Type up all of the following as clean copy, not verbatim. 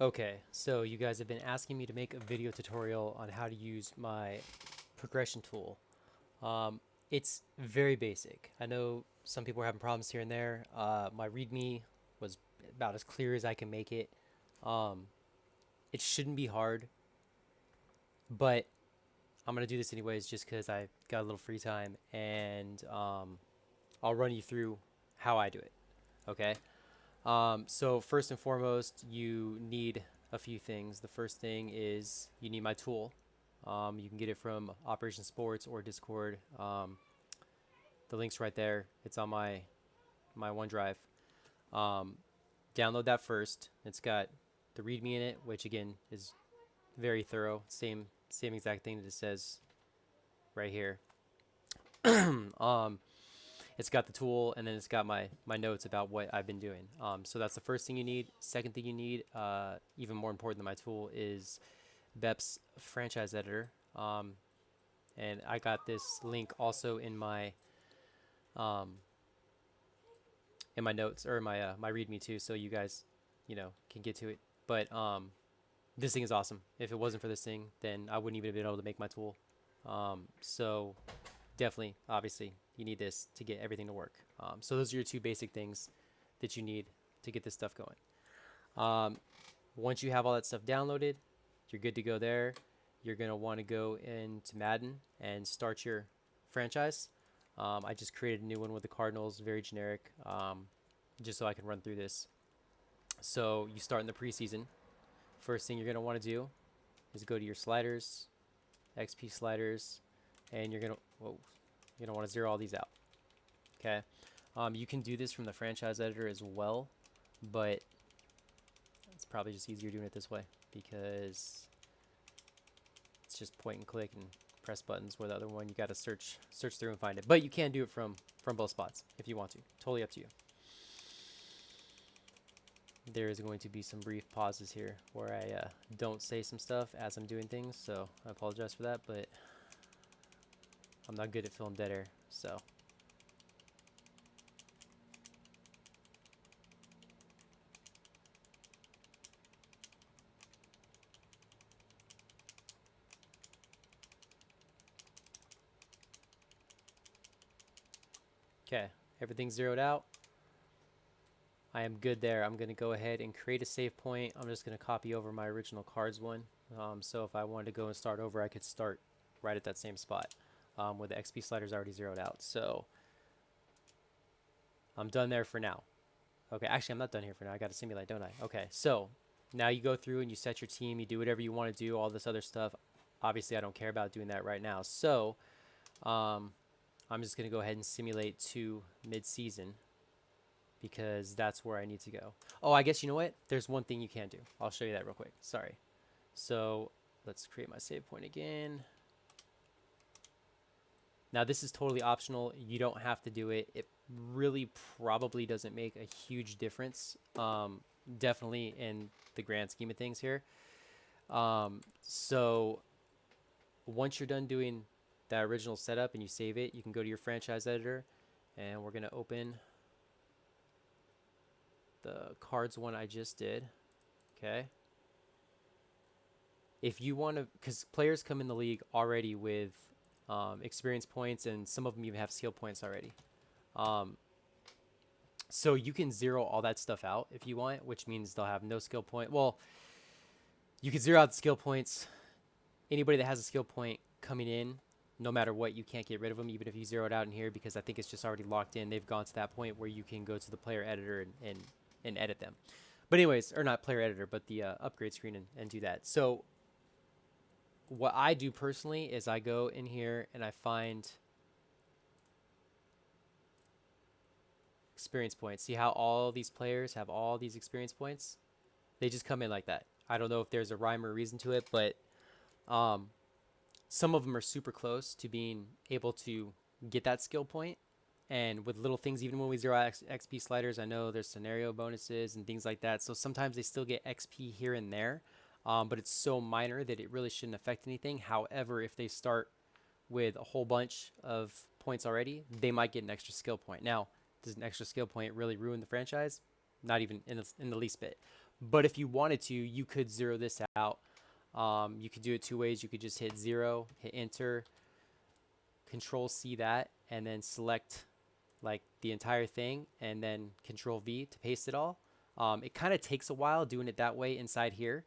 Okay, so you guys have been asking me to make a video tutorial on how to use my progression tool. Um, it's very basic. I know some people are having problems here and there. My README was about as clear as I can make it. Um, it shouldn't be hard, but I'm gonna do this anyways just because I got a little free time, and I'll run you through how I do it. Okay. So first and foremost, you need a few things. The first thing is you need my tool. You can get it from Operation Sports or Discord. The link's right there. It's on my OneDrive. Um, Download that first. It's got the README in it, which again is very thorough. Same exact thing that it says right here. um, it's got the tool, and then it's got my notes about what I've been doing. So that's the first thing you need. Second thing you need, even more important than my tool, is Bep's franchise editor. And I got this link also um, in my notes or my README too, so you guys, can get to it. But this thing is awesome. If it wasn't for this thing, then I wouldn't even have been able to make my tool. So definitely, obviously, you need this to get everything to work. So those are your two basic things that you need to get this stuff going. Um, Once you have all that stuff downloaded, you're good to go there. You're going to want to go into Madden and start your franchise. I just created a new one with the Cardinals, very generic, just so I can run through this. So you start in the preseason. First thing you're going to want to do is go to your sliders, XP sliders, and you're going to want to zero all these out. Okay. You can do this from the franchise editor as well, but it's probably just easier doing it this way because it's just point and click and press buttons, where the other one you got to search through and find it. But you can do it from both spots if you want to. Totally up to you. There is going to be some brief pauses here where I don't say some stuff as I'm doing things, so I apologize for that, but I'm not good at filling dead air, so. Okay, everything's zeroed out. I am good there. I'm going to go ahead and create a save point. I'm just going to copy over my original cards one. So if I wanted to go and start over, I could start right at that same spot where the XP slider's already zeroed out. So I'm done there for now. Okay, actually, I'm not done here for now. I got to simulate, don't I? Okay, so now you go through and you set your team. You do whatever you want to do, all this other stuff. Obviously, I don't care about doing that right now. So I'm just going to go ahead and simulate to mid-season, because that's where I need to go. Oh, I guess you know what? There's one thing you can do. I'll show you that real quick. Sorry. So let's create my save point again. Now this is totally optional. You don't have to do it. It really probably doesn't make a huge difference. Definitely in the grand scheme of things here. So once you're done doing that original setup and you save it, you can go to your franchise editor, and we're going to open the cards one I just did. Okay. If you want to, because players come in the league already with experience points, and some of them even have skill points already. So you can zero all that stuff out if you want, which means they'll have no skill point. Well, you can zero out the skill points. Anybody that has a skill point coming in, no matter what, you can't get rid of them, even if you zero it out in here, because I think it's just already locked in. They've gone to that point where you can go to the player editor and edit them. But anyways, or not player editor, but the upgrade screen and do that. So what I do personally is I go in here and I find experience points. See how all these players have all these experience points? They just come in like that. I don't know if there's a rhyme or reason to it, but some of them are super close to being able to get that skill point. And with little things, even when we zero out XP sliders, I know there's scenario bonuses and things like that. So sometimes they still get XP here and there, but it's so minor that it really shouldn't affect anything. However, if they start with a whole bunch of points already, they might get an extra skill point. Now, does an extra skill point really ruin the franchise? Not even in the least bit. But if you wanted to, you could zero this out. You could do it two ways. You could just hit 0, hit enter, control C that, and then select like the entire thing, and then control V to paste it all. It kind of takes a while doing it that way inside here.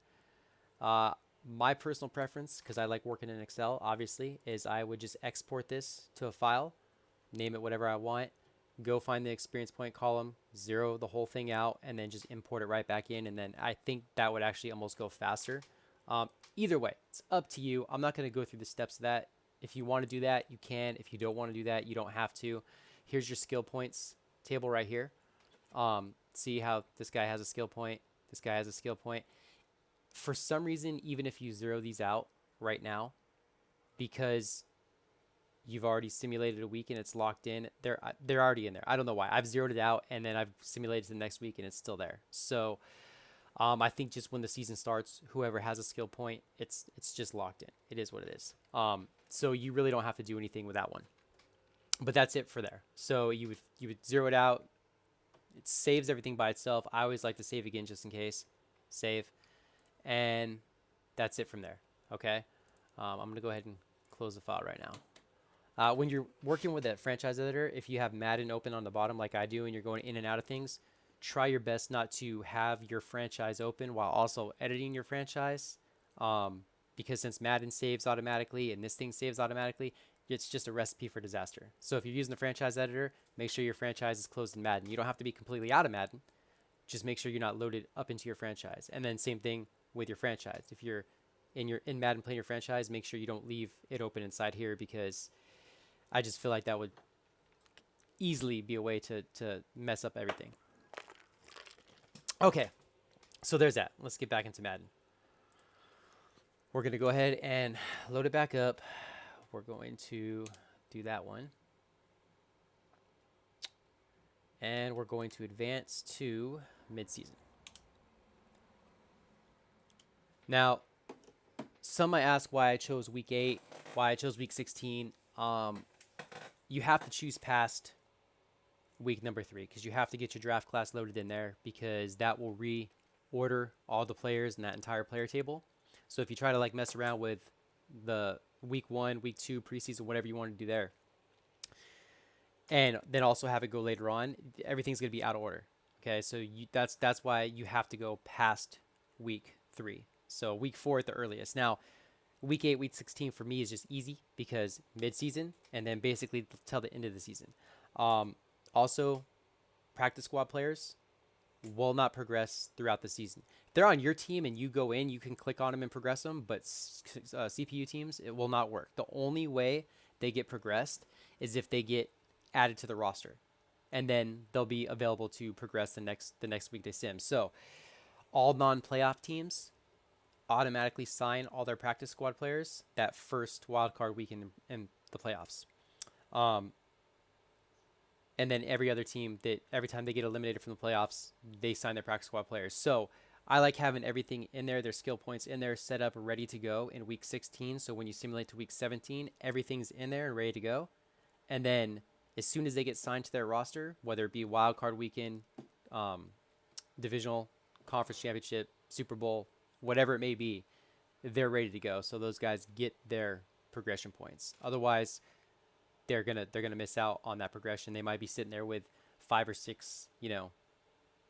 Uh, my personal preference, because I like working in Excel, obviously, is I would just export this to a file, name it whatever I want, go find the experience point column, zero the whole thing out, and then just import it right back in. And then I think that would actually almost go faster. Either way, it's up to you. I'm not going to go through the steps of that. If you want to do that, you can. If you don't want to do that, you don't have to. Here's your skill points table right here. See how this guy has a skill point, this guy has a skill point. For some reason, even if you zero these out right now, because you've already simulated a week and it's locked in, they're already in there. I don't know why. I've zeroed it out and then I've simulated the next week and it's still there. So I think just when the season starts, whoever has a skill point, it's just locked in. It is what it is. So you really don't have to do anything with that one. But that's it for there. So you would zero it out. It saves everything by itself. I always like to save again just in case. Save. And that's it from there. Okay. I'm going to go ahead and close the file right now. When you're working with a franchise editor, if you have Madden open on the bottom like I do and you're going in and out of things, try your best not to have your franchise open while also editing your franchise. Because since Madden saves automatically and this thing saves automatically, it's just a recipe for disaster. So if you're using the franchise editor, make sure your franchise is closed in Madden. You don't have to be completely out of Madden. Just make sure you're not loaded up into your franchise. And then same thing with your franchise. If you're in Madden playing your franchise, make sure you don't leave it open inside here, because I just feel like that would easily be a way to mess up everything. Okay, so there's that. Let's get back into Madden. We're going to go ahead and load it back up. We're going to do that one. And we're going to advance to mid-season. Now, some might ask why I chose week 8, why I chose week 16. You have to choose past week number 3 because you have to get your draft class loaded in there, because that will reorder all the players in that entire player table. So if you try to like mess around with the week 1, week 2, preseason, whatever you want to do there, and then also have it go later on, everything's going to be out of order. Okay, so that's why you have to go past week 3. So week 4 at the earliest. Now, week 8, week 16 for me is just easy because mid-season and then basically till the end of the season. Also, practice squad players will not progress throughout the season. If they're on your team and you go in, you can click on them and progress them, but CPU teams, it will not work. The only way they get progressed is if they get added to the roster, and then they'll be available to progress the next week they sim. So all non-playoff teams automatically sign all their practice squad players that first wildcard weekend in the playoffs. And then every other team, that every time they get eliminated from the playoffs, they sign their practice squad players. So I like having everything in there, their skill points in there, set up, ready to go in week 16. So when you simulate to week 17, everything's in there and ready to go. And then as soon as they get signed to their roster, whether it be wild card weekend, divisional, conference championship, Super Bowl, whatever it may be, they're ready to go. So those guys get their progression points. Otherwise, they're gonna miss out on that progression. They might be sitting there with 5 or 6,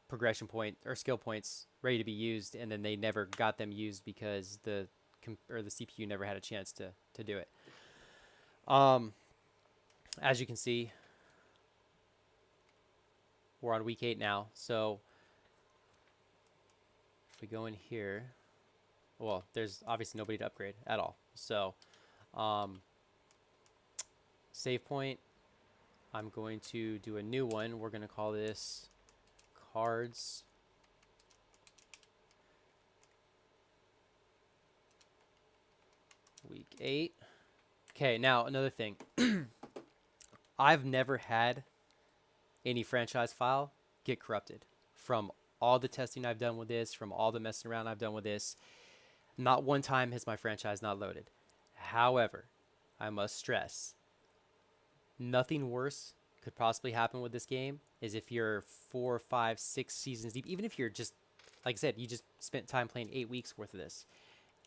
progression point or skill points ready to be used, and then they never got them used because the CPU never had a chance to do it. As you can see, we're on week 8 now. So if we go in here, well, there's obviously nobody to upgrade at all. So save point, I'm going to do a new one. We're going to call this cards week 8. Okay, now another thing. I've never had any franchise file get corrupted from all the testing I've done with this, from all the messing around I've done with this. Not one time has my franchise not loaded. However, I must stress, nothing worse could possibly happen with this game is if you're 4, 5, 6 seasons deep, even if you're just like I said, you just spent time playing 8 weeks worth of this,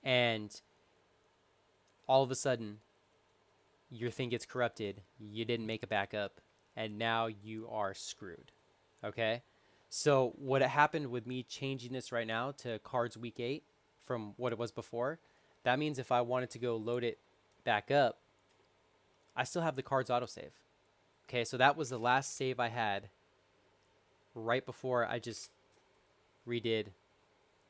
and all of a sudden your thing gets corrupted, you didn't make a backup, and now you are screwed. Okay? So what happened with me changing this right now to cards week 8 from what it was before, that means if I wanted to go load it back up, I still have the cards autosave. Okay, so that was the last save I had right before I just redid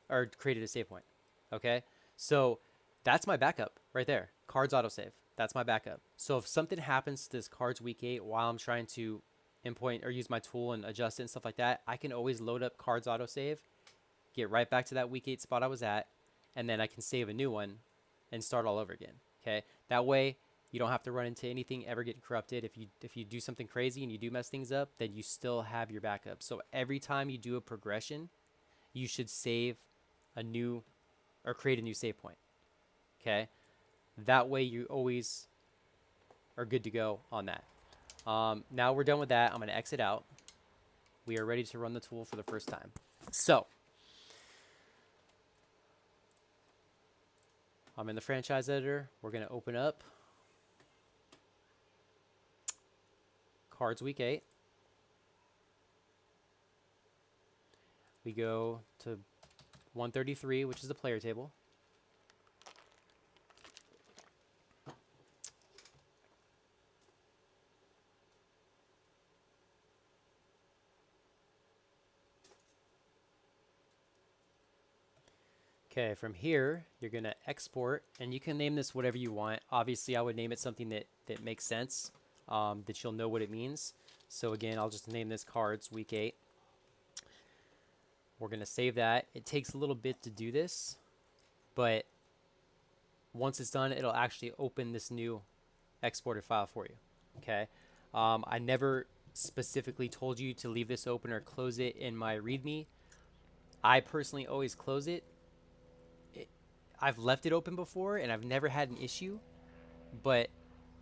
or created a save point. Okay, so that's my backup right there. Cards autosave. That's my backup. So if something happens to this cards week 8 while I'm trying to endpoint or use my tool and adjust it and stuff like that, I can always load up cards autosave, get right back to that week 8 spot I was at, and then I can save a new one and start all over again. Okay, that way you don't have to run into anything ever getting corrupted. If you do something crazy and you do mess things up, then you still have your backup. So every time you do a progression, you should save a new or create a new save point. Okay, that way you always are good to go on that. Now we're done with that. I'm going to exit out. We are ready to run the tool for the first time. So I'm in the franchise editor. We're going to open up cards week 8. We go to 133, which is the player table. Okay, from here, you're going to export, and you can name this whatever you want. Obviously, I would name it something that makes sense, that you'll know what it means. So again, I'll just name this cards week 8. We're going to save that. It takes a little bit to do this, but once it's done, it'll actually open this new exported file for you. Okay. I never specifically told you to leave this open or close it in my README. I personally always close it. I've left it open before and I've never had an issue, but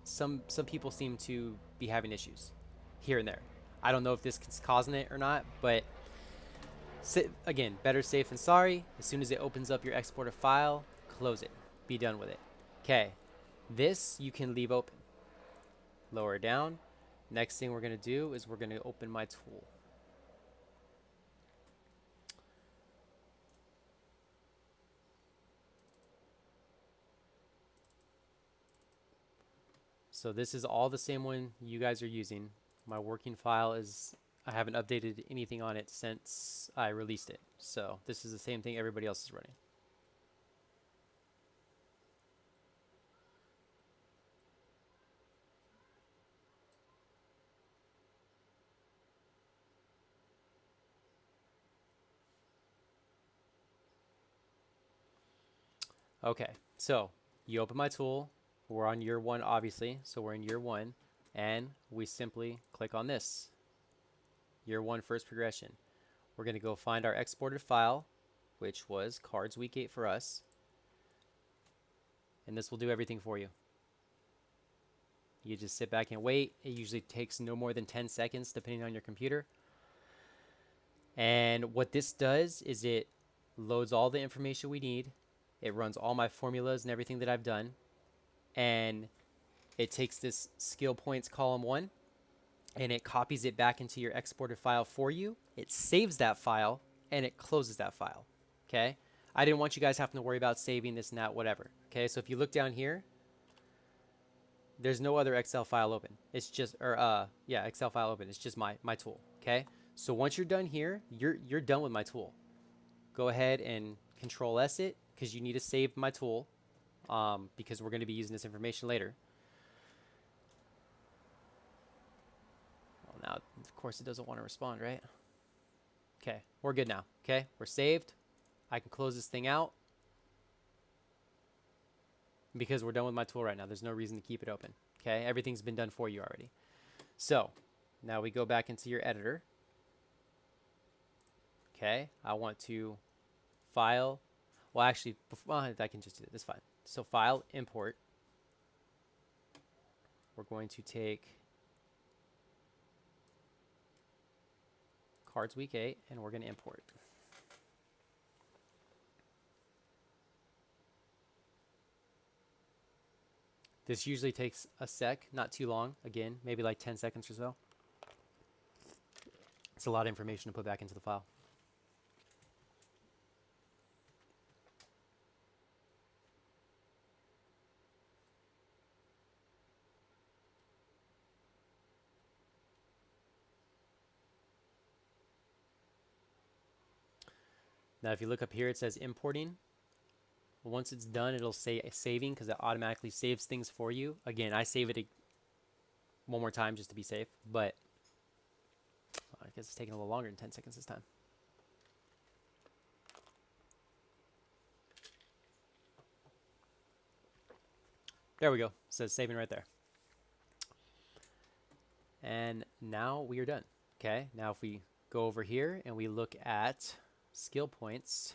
some people seem to be having issues here and there. I don't know if this is causing it or not, but again, better safe than sorry. As soon as it opens up your exported file, close it. Be done with it. Okay, this you can leave open. Lower down. Next thing we're going to do is we're going to open my tool. So this is all the same one you guys are using. My working file is, I haven't updated anything on it since I released it. So this is the same thing everybody else is running. Okay, so you open my tool. We're on year 1, obviously. So we're in year 1, and we simply click on this. Year 1 first progression. We're going to go find our exported file, which was cards week 8 for us. And this will do everything for you. You just sit back and wait. It usually takes no more than 10 seconds depending on your computer. And what this does is it loads all the information we need. It runs all my formulas and everything that I've done. And it takes this skill points column 1 and it copies it back into your exported file for you. It saves that file and it closes that file. Okay. I didn't want you guys having to worry about saving this and that, whatever. Okay. So if you look down here, there's no other Excel file open. It's just, Excel file open. It's just my tool. Okay. So once you're done here, you're done with my tool. Go ahead and Control S it because you need to save my tool, because we're going to be using this information later. Well, now, of course, it doesn't want to respond, right? Okay, we're good now. Okay, we're saved. I can close this thing out because we're done with my tool right now. There's no reason to keep it open. Okay, everything's been done for you already. So now we go back into your editor. Okay, I want to file. Well, actually, before, I can just do it. That's fine. So file, import. We're going to take cards week 8 and we're going to import. This usually takes a sec, not too long. Again, maybe like 10 seconds or so. It's a lot of information to put back into the file. Now, if you look up here, it says importing. Once it's done, it'll say saving because it automatically saves things for you. Again, I save it one more time just to be safe, but I guess it's taking a little longer than 10 seconds this time. There we go. It says saving right there. And now we are done. Okay, now if we go over here and we look at skill points,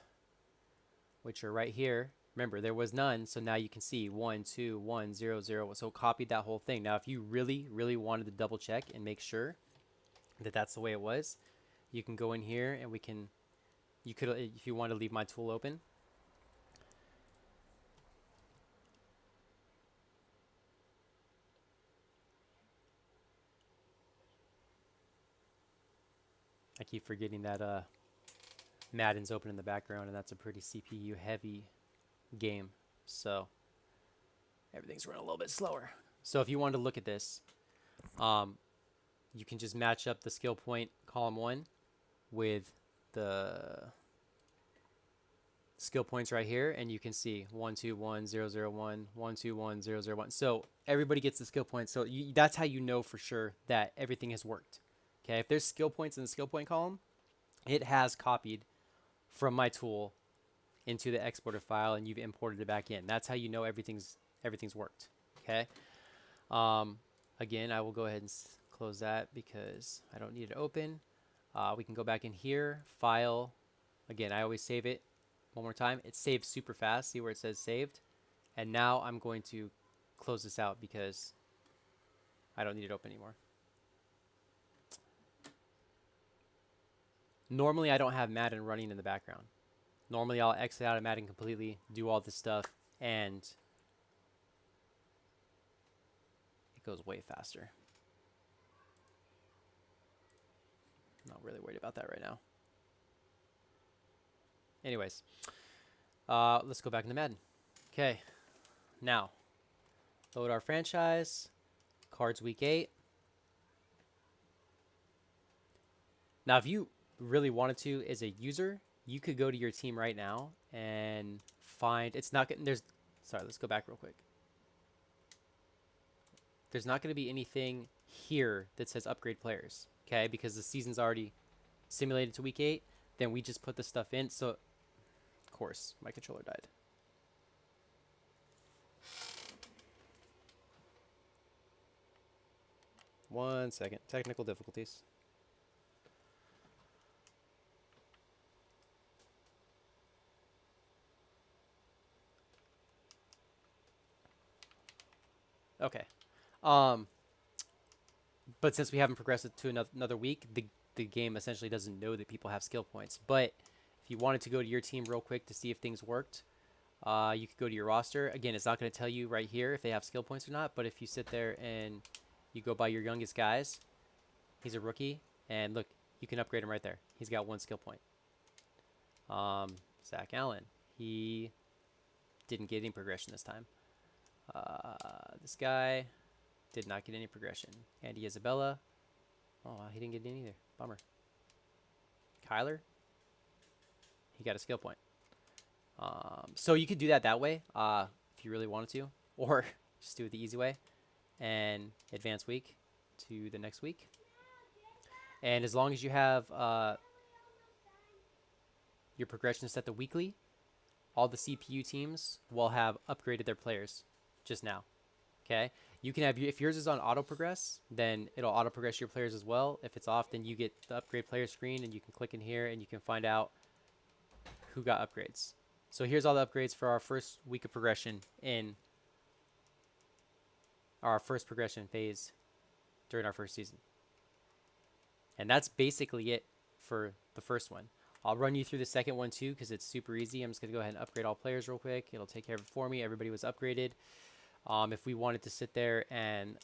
which are right here. Remember, there was none, so now you can see 1, 2, 1, 0, 0. So copied that whole thing. Now, if you really, really wanted to double check and make sure that that's the way it was, you can go in here and you could, if you want to leave my tool open. I keep forgetting that Madden's open in the background, and that's a pretty CPU heavy game. So everything's running a little bit slower. So if you wanted to look at this, you can just match up the skill point column 1 with the skill points right here, and you can see 1, 2, 1, 0, 0, 1, 1, 2, 1, 0, 0, 1. So everybody gets the skill points. So that's how you know for sure that everything has worked. Okay, if there's skill points in the skill point column, it has copied from my tool into the exporter file, and you've imported it back in. That's how you know everything's worked. Okay. Again, I will go ahead and close that because I don't need it open. We can go back in here, file. Again, I always save it one more time. It saves super fast. See where it says saved? And now I'm going to close this out because I don't need it open anymore. Normally, I don't have Madden running in the background. Normally, I'll exit out of Madden completely, do all this stuff, and it goes way faster. I'm not really worried about that right now. Anyways, let's go back into Madden. Okay, now load our franchise, cards week 8. Now, if you really wanted to as a user, you could go to your team right now and find, it's not getting, sorry, let's go back real quick. There's not going to be anything here that says upgrade players, okay? Because the season's already simulated to week 8. Then we just put the stuff in. So, of course, my controller died. One second. Technical difficulties. Okay. But since we haven't progressed it to another week, the game essentially doesn't know that people have skill points. But if you wanted to go to your team real quick to see if things worked, you could go to your roster. Again, it's not going to tell you right here if they have skill points or not. But if you sit there and you go by your youngest guys, he's a rookie, and look, you can upgrade him right there. He's got 1 skill point. Zach Allen, he didn't get any progression this time. This guy did not get any progression. Andy Isabella, oh, he didn't get any either. Bummer. Kyler, he got a skill point. So you could do that way if you really wanted to, or just do it the easy way and advance week to the next week. And as long as you have your progression set to weekly, all the CPU teams will have upgraded their players just now. Okay, you can have, if yours is on auto progress, then it'll auto progress your players as well. If it's off, then you get the upgrade player screen, and you can click in here and you can find out who got upgrades. So here's all the upgrades for our first week of progression in our first progression phase during our first season. And that's basically it for the first one. I'll run you through the second one too because it's super easy. I'm just going to go ahead and upgrade all players real quick. It'll take care of it for me. Everybody was upgraded. If we wanted to sit there and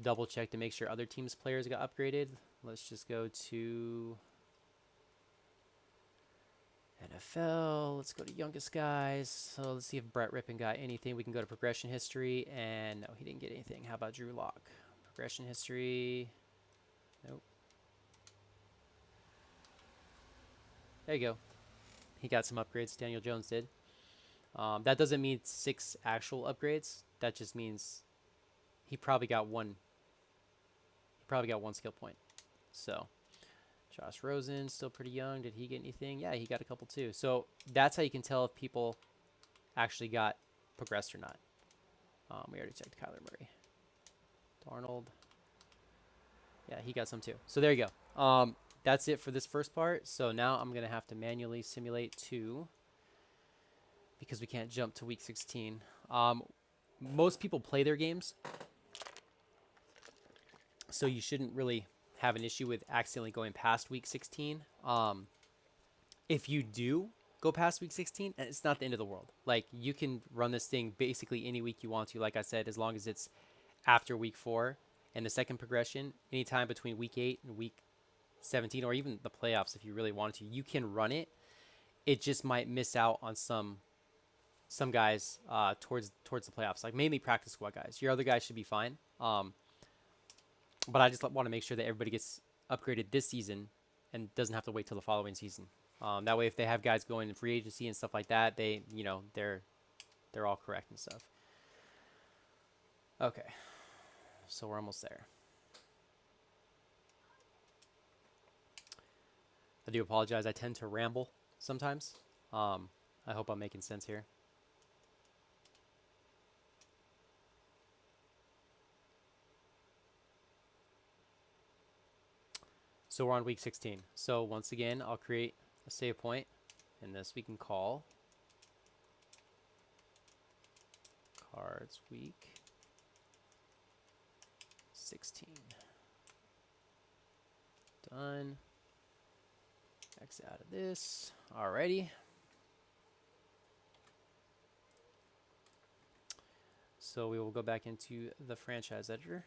double check to make sure other teams' players got upgraded, let's just go to NFL. Let's go to youngest guys. So let's see if Brett Rippon got anything. We can go to progression history, and no, he didn't get anything. How about Drew Lock? Progression history. Nope. There you go. He got some upgrades. Daniel Jones did. That doesn't mean 6 actual upgrades. That just means he probably got one. He probably got 1 skill point. So Josh Rosen, still pretty young. Did he get anything? Yeah, he got a couple too. So that's how you can tell if people actually got progressed or not. We already checked Kyler Murray. Darnold. Yeah, he got some too. So there you go. That's it for this first part. So now I'm going to have to manually simulate 2 because we can't jump to week 16. Most people play their games, so you shouldn't really have an issue with accidentally going past week 16. If you do go past week 16, it's not the end of the world. Like, you can run this thing basically any week you want to, like I said, as long as it's after week 4. And the second progression, anytime between week 8 and week 17, or even the playoffs if you really wanted to, you can run it. It just might miss out on some guys towards the playoffs, like mainly practice squad guys. Your other guys should be fine. But I just want to make sure that everybody gets upgraded this season and doesn't have to wait till the following season. That way, if they have guys going in free agency and stuff like that, they're all correct and stuff. Okay, so we're almost there. I do apologize. I tend to ramble sometimes. I hope I'm making sense here. So we're on week 16. So once again, I'll create a save point, and this we can call cards week 16. Done. X out of this. Alrighty. So we will go back into the franchise editor.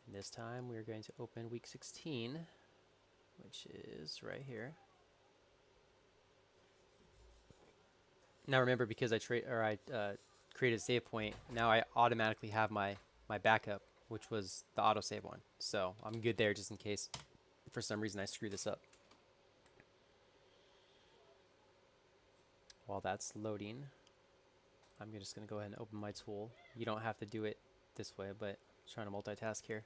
And this time we are going to open week 16, which is right here. Now remember, because I created a save point, now I automatically have my backup, which was the autosave one. So I'm good there just in case for some reason I screw this up. While that's loading, I'm just going to go ahead and open my tool. You don't have to do it this way, but I'm trying to multitask here.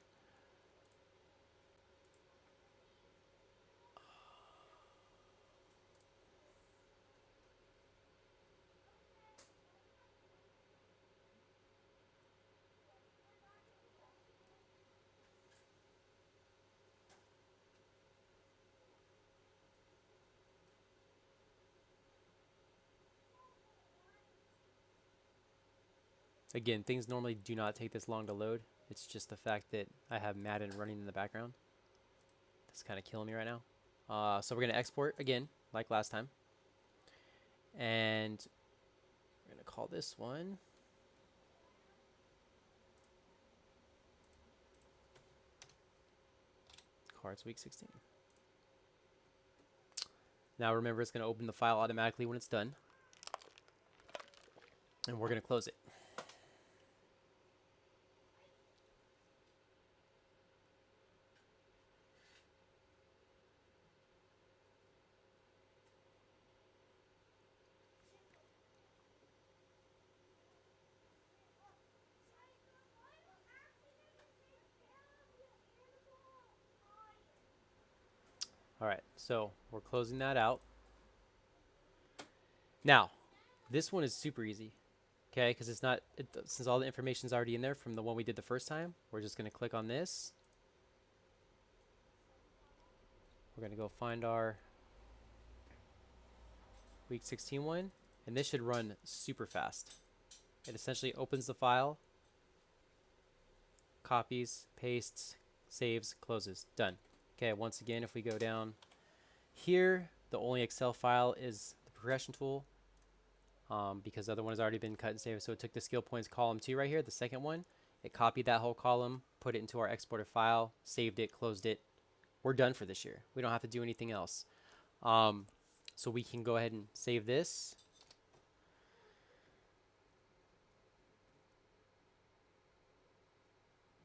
Again, things normally do not take this long to load. It's just the fact that I have Madden running in the background. That's kind of killing me right now. So we're going to export again, like last time. And we're going to call this one Cards Week 16. Now remember, it's going to open the file automatically when it's done. And we're going to close it. All right, so we're closing that out. Now, this one is super easy, okay? Because since all the information is already in there from the one we did the first time, we're just going to click on this. We're going to go find our week 16 one, and this should run super fast. It essentially opens the file, copies, pastes, saves, closes. Done. Okay, once again, if we go down here, the only Excel file is the progression tool because the other one has already been cut and saved. So it took the skill points column 2 right here, the second one. It copied that whole column, put it into our exported file, saved it, closed it. We're done for this year. We don't have to do anything else. So we can go ahead and save this.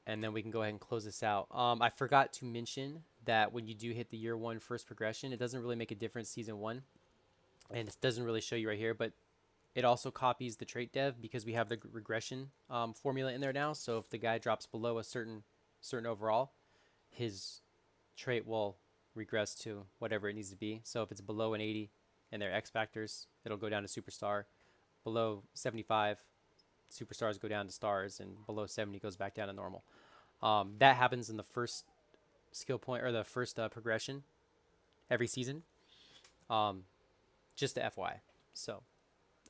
And then we can go ahead and close this out. I forgot to mention that when you do hit the year 1 first progression, it doesn't really make a difference season 1. And it doesn't really show you right here, but it also copies the trait dev because we have the regression formula in there now. So if the guy drops below a certain overall, his trait will regress to whatever it needs to be. So if it's below an 80 and their X factors, it'll go down to superstar. Below 75, superstars go down to stars, and below 70 goes back down to normal. That happens in the first skill point or the first progression every season. Just the FY. So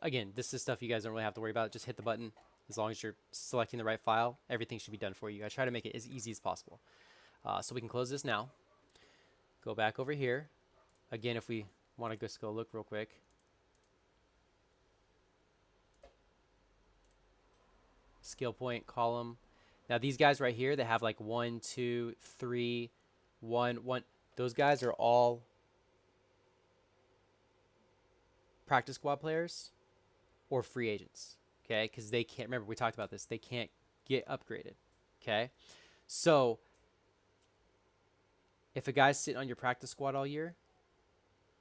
again, this is stuff you guys don't really have to worry about. Just hit the button. As long as you're selecting the right file, everything should be done for you. I try to make it as easy as possible. So we can close this now. Go back over here. Again, if we want to just go look real quick. Skill point column. Now these guys right here, they have like 1, 2, 3, 1, 1. Those guys are all practice squad players or free agents. Okay, because they can't, remember we talked about this, they can't get upgraded. Okay, so if a guy's sitting on your practice squad all year,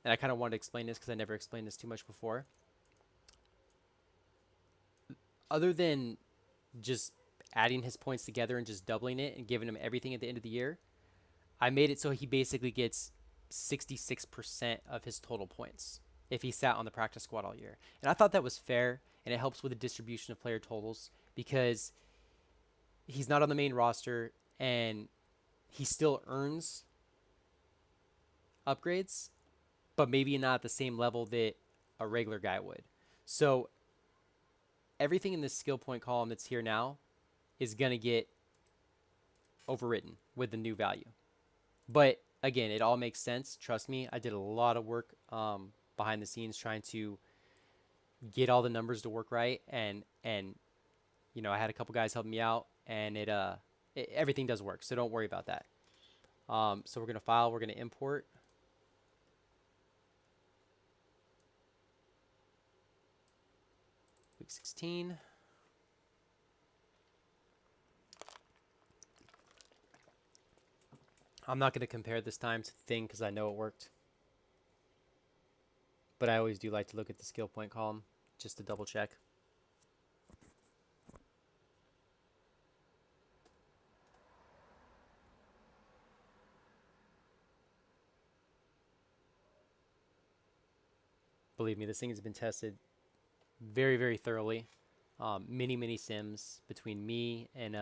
and I kind of wanted to explain this because I never explained this too much before, other than just adding his points together and just doubling it and giving him everything at the end of the year, I made it so he basically gets 66% of his total points if he sat on the practice squad all year. And I thought that was fair, and it helps with the distribution of player totals because he's not on the main roster and he still earns upgrades, but maybe not at the same level that a regular guy would. So everything in this skill point column that's here now is going to get overwritten with the new value. But again, it all makes sense. Trust me, I did a lot of work behind the scenes trying to get all the numbers to work right, and you know, I had a couple guys helping me out, and everything does work, so don't worry about that. So we're going to file, we're going to import. Week 16. I'm not going to compare this time to the thing because I know it worked. But I always do like to look at the skill point column just to double check. Believe me, this thing has been tested very, very thoroughly. Many sims between me and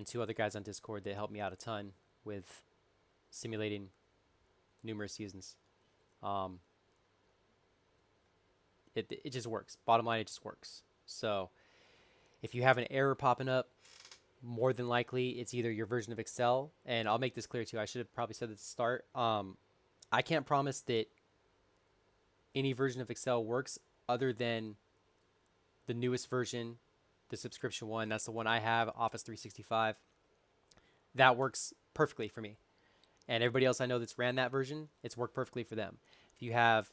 2 other guys on Discord that helped me out a ton with simulating numerous seasons. It just works. Bottom line, it just works. So if you have an error popping up, more than likely it's either your version of Excel, and I'll make this clear too. I should have probably said at the start. I can't promise that any version of Excel works other than the newest version, the subscription one. That's the one I have, Office 365. That works perfectly for me. And everybody else I know that's ran that version, it's worked perfectly for them. If you have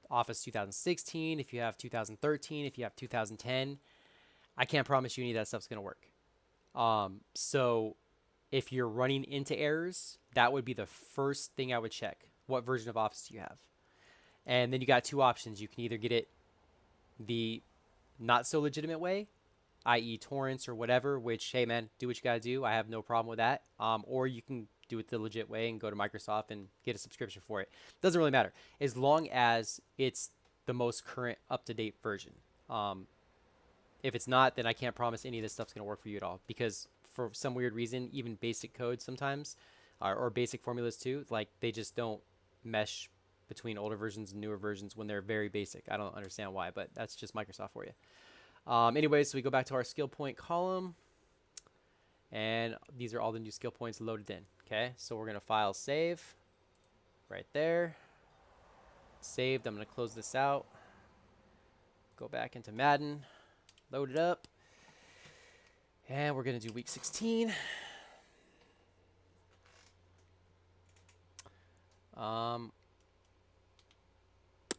Office 2016, if you have 2013, if you have 2010, I can't promise you any of that stuff's going to work. So if you're running into errors, that would be the first thing I would check. What version of Office do you have? And then you got 2 options. You can either get it the not so legitimate way, i.e. torrents or whatever, which, hey man, do what you got to do. I have no problem with that. Or you can do it the legit way and go to Microsoft and get a subscription for it. Doesn't really matter as long as it's the most current up-to-date version. If it's not, then I can't promise any of this stuff's going to work for you at all, because for some weird reason, even basic code sometimes, or basic formulas too, like they just don't mesh between older versions and newer versions when they're very basic. I don't understand why, but that's just Microsoft for you. Anyways, so we go back to our skill point column, and these are all the new skill points loaded in. Okay, so we're going to file save right there. saved. I'm going to close this out. Go back into Madden. Load it up. And we're going to do week 16.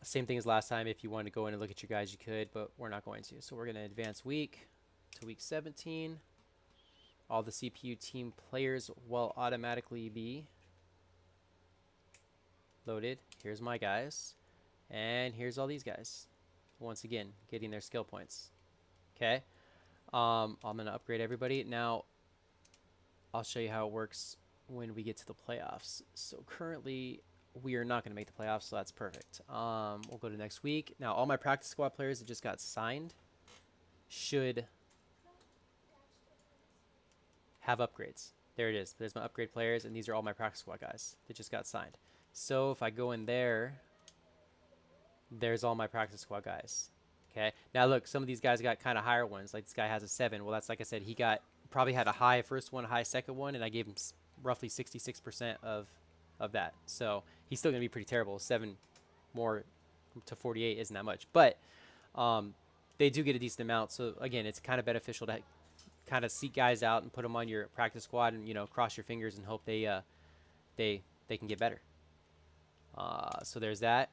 Same thing as last time. If you wanted to go in and look at your guys, you could, but we're not going to. So we're going to advance week to week 17. All the CPU team players will automatically be loaded. Here's my guys. And here's all these guys. Once again, getting their skill points. Okay. I'm going to upgrade everybody. Now, I'll show you how it works when we get to the playoffs. So currently, we are not going to make the playoffs, so that's perfect. We'll go to next week. Now, all my practice squad players that just got signed should have upgrades. There it is. There's my upgrade players, and these are all my practice squad guys that just got signed. So if I go in there, there's all my practice squad guys. Okay. Now look, some of these guys got kind of higher ones. Like this guy has a 7. Well, that's like I said, he probably had a high first one, a high second one, and I gave him roughly 66% of that. So he's still gonna be pretty terrible. 7 more to 48 isn't that much, but they do get a decent amount. So again, it's kind of beneficial to kind of seek guys out and put them on your practice squad, and cross your fingers and hope they can get better. So there's that.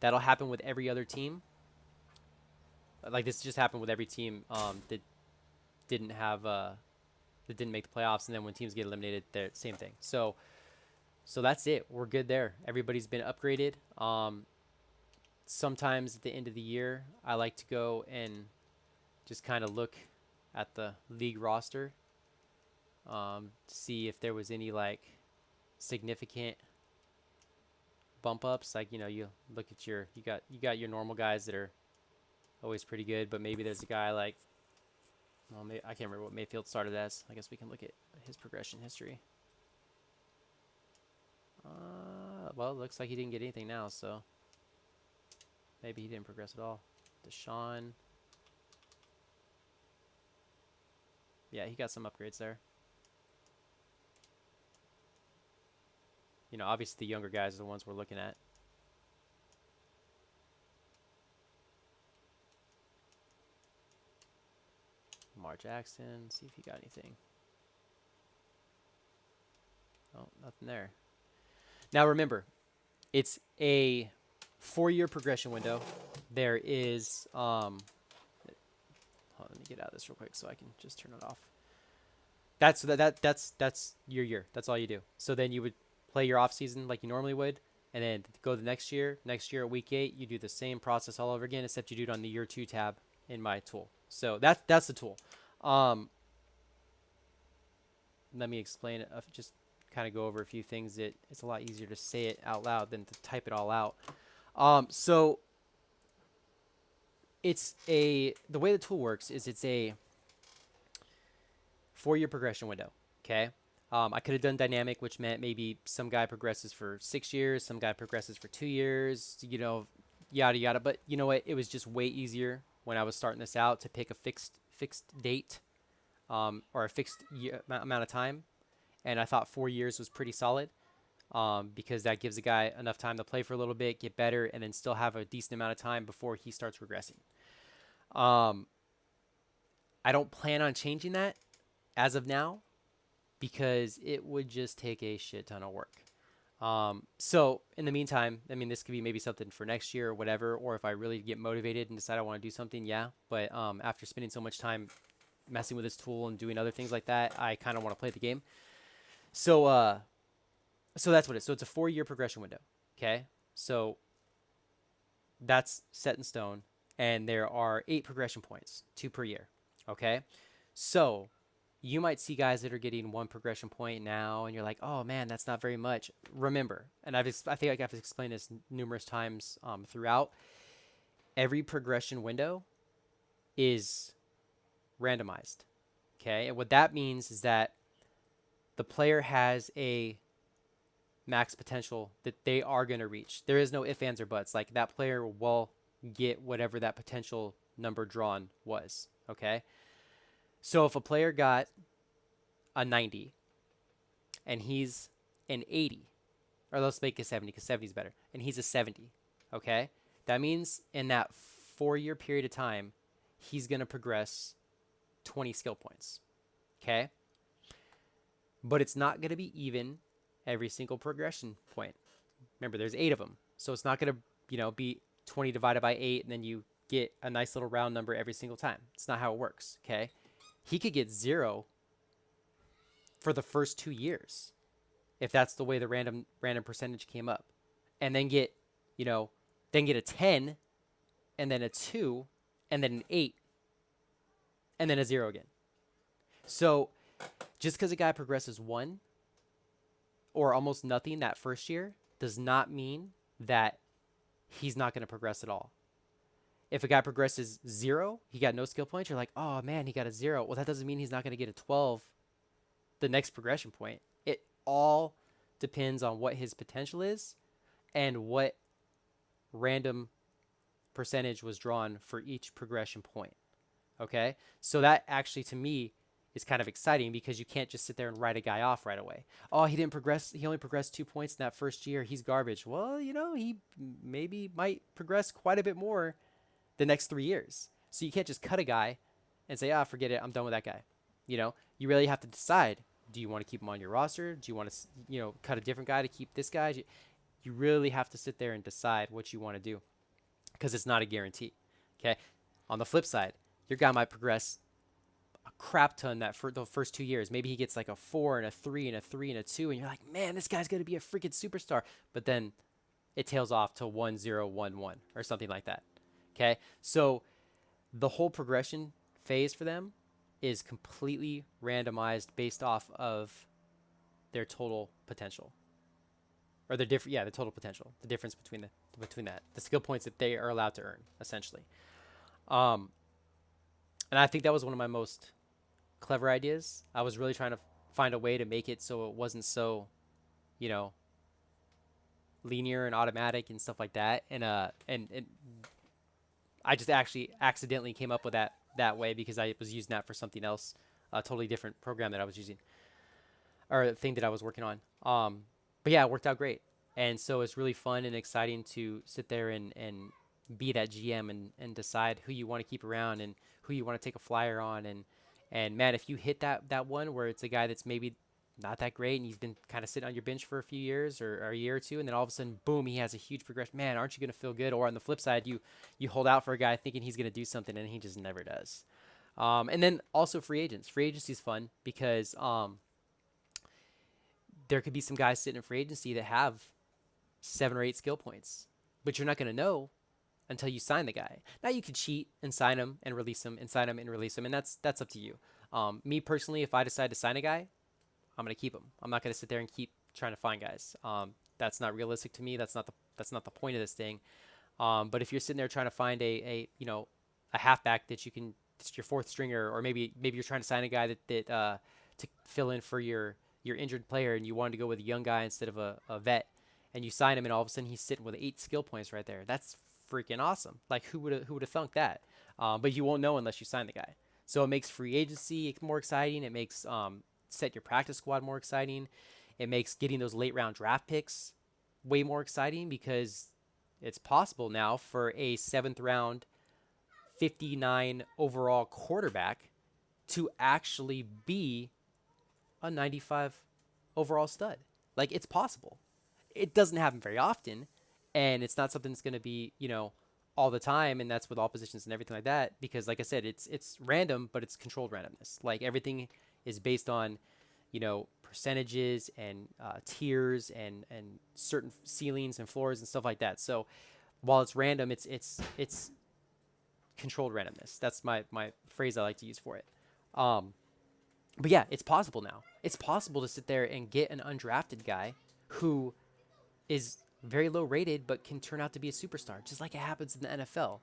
That'll happen with every other team. Like this just happened with every team that didn't have that didn't make the playoffs, and then when teams get eliminated, they're same thing. So that's it. We're good there. Everybody's been upgraded. Sometimes at the end of the year, I like to go and just kind of look at the league roster, see if there was any like significant bump ups. Like you look at you got your normal guys that are always pretty good, but maybe there's a guy like, well, I can't remember what Mayfield started as. I guess we can look at his progression history. Well, it looks like he didn't get anything now, so maybe he didn't progress at all. Deshaun. Yeah, he got some upgrades there. Obviously the younger guys are the ones we're looking at. Lamar Jackson, see if he got anything. Oh, nothing there. Now remember, it's a 4-year progression window. There is hold on, let me get out of this real quick so I can just turn it off. That's your year. That's all you do. So then you would play your off season like you normally would, and then go the next year. Next year at week 8, you do the same process all over again, except you do it on the year 2 tab in my tool. So that's the tool. Let me explain it. Just kind of go over a few things that it's a lot easier to say it out loud than to type it all out. So the way the tool works is it's a 4-year progression window. Okay. I could have done dynamic, which meant maybe some guy progresses for 6 years, some guy progresses for 2 years, yada yada. But you know what? It was just way easier when I was starting this out to pick a fixed date, or a fixed amount of time, and I thought 4 years was pretty solid, because that gives a guy enough time to play for a little bit, get better, and then still have a decent amount of time before he starts regressing. I don't plan on changing that as of now, because it would just take a shit ton of work. So in the meantime, I mean, this could be maybe something for next year or whatever, or if I really get motivated and decide I want to do something, yeah. But after spending so much time messing with this tool and doing other things like that, I kind of want to play the game. So that's what it is. So it's a 4-year progression window. Okay. So that's set in stone, and there are 8 progression points, 2 per year. Okay. So you might see guys that are getting 1 progression point now, and you're like, oh man, that's not very much. Remember, and I think I've explained this numerous times throughout, every progression window is randomized. Okay. And what that means is that the player has a max potential that they are going to reach. There is no ifs, ands, or buts. Like, that player will get whatever that potential number drawn was. Okay. So if a player got a 90 and he's an 80, or let's make it 70 because 70 is better, and he's a 70, Okay, that means in that 4-year period of time, he's gonna progress 20 skill points. Okay, but it's not gonna be even every single progression point. Remember, there's 8 of them, so it's not gonna be 20 divided by 8, and then you get a nice little round number every single time. It's not how it works. Okay, he could get 0 for the first 2 years if that's the way the random percentage came up, and then get you know then get a 10, and then a 2, and then an 8, and then a 0 again. So just because a guy progresses 1 or almost nothing that first year does not mean that he's not going to progress at all. If a guy progresses 0, he got no skill points, you're like, oh man, he got a 0. Well, that doesn't mean he's not going to get a 12 the next progression point. It all depends on what his potential is and what random percentage was drawn for each progression point. Okay? So that actually, to me, is kind of exciting because you can't just sit there and write a guy off right away. Oh, he didn't progress. He only progressed 2 points in that first year. He's garbage. Well, he maybe might progress quite a bit more the next 3 years. So you can't just cut a guy and say, ah, forget it. I'm done with that guy. You really have to decide. Do you want to keep him on your roster? Do you want to, cut a different guy to keep this guy? You really have to sit there and decide what you want to do because it's not a guarantee. Okay. On the flip side, your guy might progress a crap ton that for the first 2 years. Maybe he gets like a 4 and a 3 and a 3 and a 2, and you're like, man, this guy's going to be a freaking superstar. But then it tails off to 1-0-1-1 or something like that. Okay. So the whole progression phase for them is completely randomized based off of their total potential, or the total potential, the difference between the skill points that they are allowed to earn, essentially. Um, and I think that was one of my most clever ideas. I was really trying to find a way to make it so it wasn't so, you know, linear and automatic and stuff like that. And I just actually accidentally came up with that way because I was using that for something else, a totally different program that I was using, or a thing that I was working on. But yeah, it worked out great. And so it's really fun and exciting to sit there and be that GM and decide who you want to keep around and who you want to take a flyer on. And man, if you hit that one where it's a guy that's maybe not that great and he's been kind of sitting on your bench for a few years or a year or two, and then all of a sudden, boom, he has a huge progression. Man, aren't you going to feel good? Or on the flip side, you hold out for a guy thinking he's going to do something and he just never does. And then also free agents. Free agency is fun because there could be some guys sitting in free agency that have 7 or 8 skill points, but you're not going to know until you sign the guy. Now you could cheat and sign him and release him and sign him and release him, and that's up to you. Me personally, if I decide to sign a guy, I'm going to keep him. I'm not going to sit there and keep trying to find guys. That's not realistic to me. That's not the point of this thing. But if you're sitting there trying to find a halfback that you can, it's your 4th stringer, or maybe you're trying to sign a guy that to fill in for your injured player, and you wanted to go with a young guy instead of a vet, and you sign him, and all of a sudden he's sitting with 8 skill points right there. That's freaking awesome. Like who would have thunk that? But you won't know unless you sign the guy. So it makes free agency more exciting. It makes set your practice squad more exciting. It makes getting those late round draft picks way more exciting because it's possible now for a 7th round 59 overall quarterback to actually be a 95 overall stud. Like, it's possible. It doesn't happen very often, and it's not something that's going to be, all the time, and that's with all positions and everything like that, because like I said, it's random, but it's controlled randomness. Like, everything is based on, percentages and tiers and certain ceilings and floors and stuff like that. So while it's random, it's controlled randomness. That's my phrase I like to use for it. But yeah, it's possible now. It's possible to sit there and get an undrafted guy who is very low rated but can turn out to be a superstar, just like it happens in the NFL.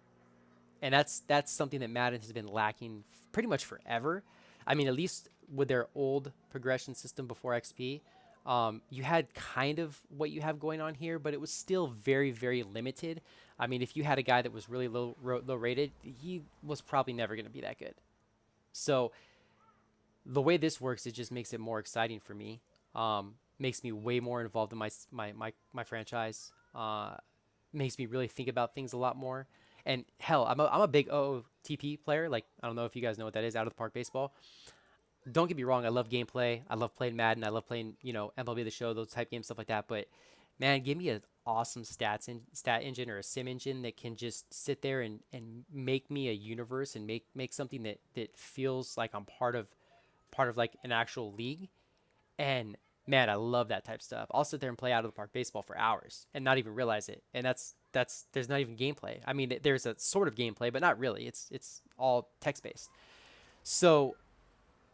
And that's something that Madden has been lacking pretty much forever. I mean, at least with their old progression system before XP, you had kind of what you have going on here, but it was still very, very limited. I mean, if you had a guy that was really low rated, he was probably never going to be that good. So the way this works, it just makes it more exciting for me. Makes me way more involved in my franchise. makes me really think about things a lot more. And hell, I'm a big OOTP player. Like, I don't know if you guys know what that is, out of the park baseball. Don't get me wrong, I love gameplay. I love playing Madden. I love playing, MLB The Show, those type games, stuff like that. But man, give me an awesome stat engine or a sim engine that can just sit there and make me a universe and make something that feels like I'm part of like an actual league. And man, I love that type of stuff. I'll sit there and play out of the park baseball for hours and not even realize it. And that's there's not even gameplay. I mean, there's a sort of gameplay, but not really. It's all text based. So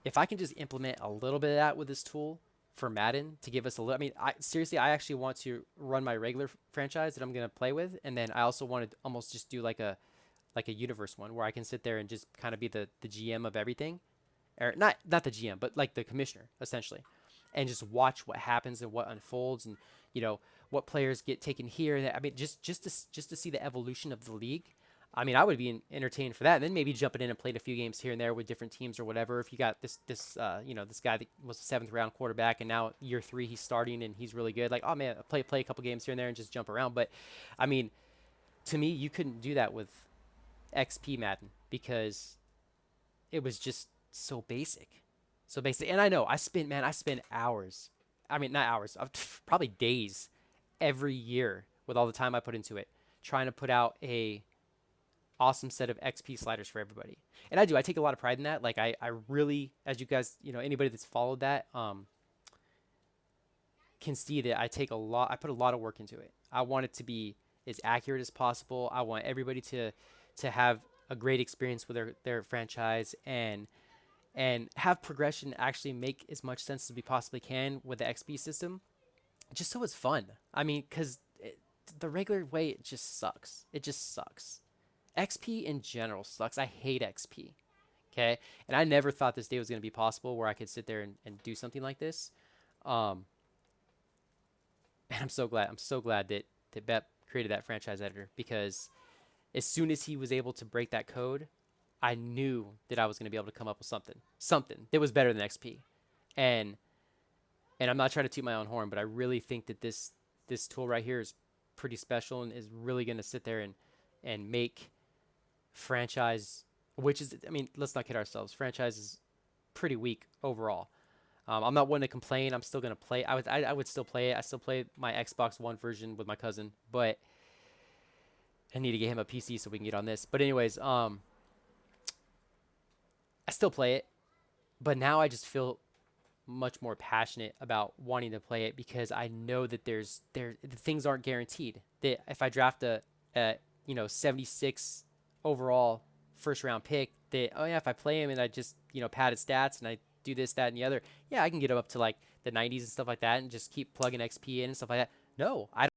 if I can just implement a little bit of that with this tool for Madden to give us a little, I mean, seriously, I actually want to run my regular franchise that I'm gonna play with, and then I also want to almost just do like a universe one where I can sit there and just kind of be the GM of everything, or not the GM, but like the commissioner essentially, and just watch what happens and what unfolds, and you know what players get taken here. I mean, just to see the evolution of the league. I mean, I would be entertained for that, and then maybe jumping in and playing a few games here and there with different teams or whatever. If you got this guy that was a seventh round quarterback, and now year three he's starting and he's really good. Like, oh man, play a couple games here and there and just jump around. But I mean, to me, you couldn't do that with XP Madden because it was just so basic. So basic. And I know I spent hours. I mean, not hours, probably days every year with all the time I put into it trying to put out a awesome set of XP sliders for everybody. And I do. I take a lot of pride in that. Like I really, as you guys, anybody that's followed that can see that I put a lot of work into it. I want it to be as accurate as possible. I want everybody to have a great experience with their franchise and have progression actually make as much sense as we possibly can with the XP system, just so it's fun. I mean, because the regular way, it just sucks. It just sucks. XP in general sucks. I hate XP. Okay. And I never thought this day was going to be possible where I could sit there and do something like this. Um, and I'm so glad. I'm so glad that Bep created that franchise editor because as soon as he was able to break that code, I knew that I was going to be able to come up with something that was better than XP. And I'm not trying to toot my own horn, but I really think that this tool right here is pretty special and is really going to sit there and make franchise, which is, I mean, let's not kid ourselves. Franchise is pretty weak overall. I'm not one to complain. I'm still gonna play. I would still play it. I still play my Xbox One version with my cousin, but I need to get him a PC so we can get on this. But anyways, I still play it, but now I just feel much more passionate about wanting to play it because I know that the things aren't guaranteed. That if I draft a 76 overall first round pick, that oh yeah, if I play him and I just pad his stats and I do this, that, and the other, yeah, I can get him up to like the 90s and stuff like that and just keep plugging XP in and stuff like that. No, I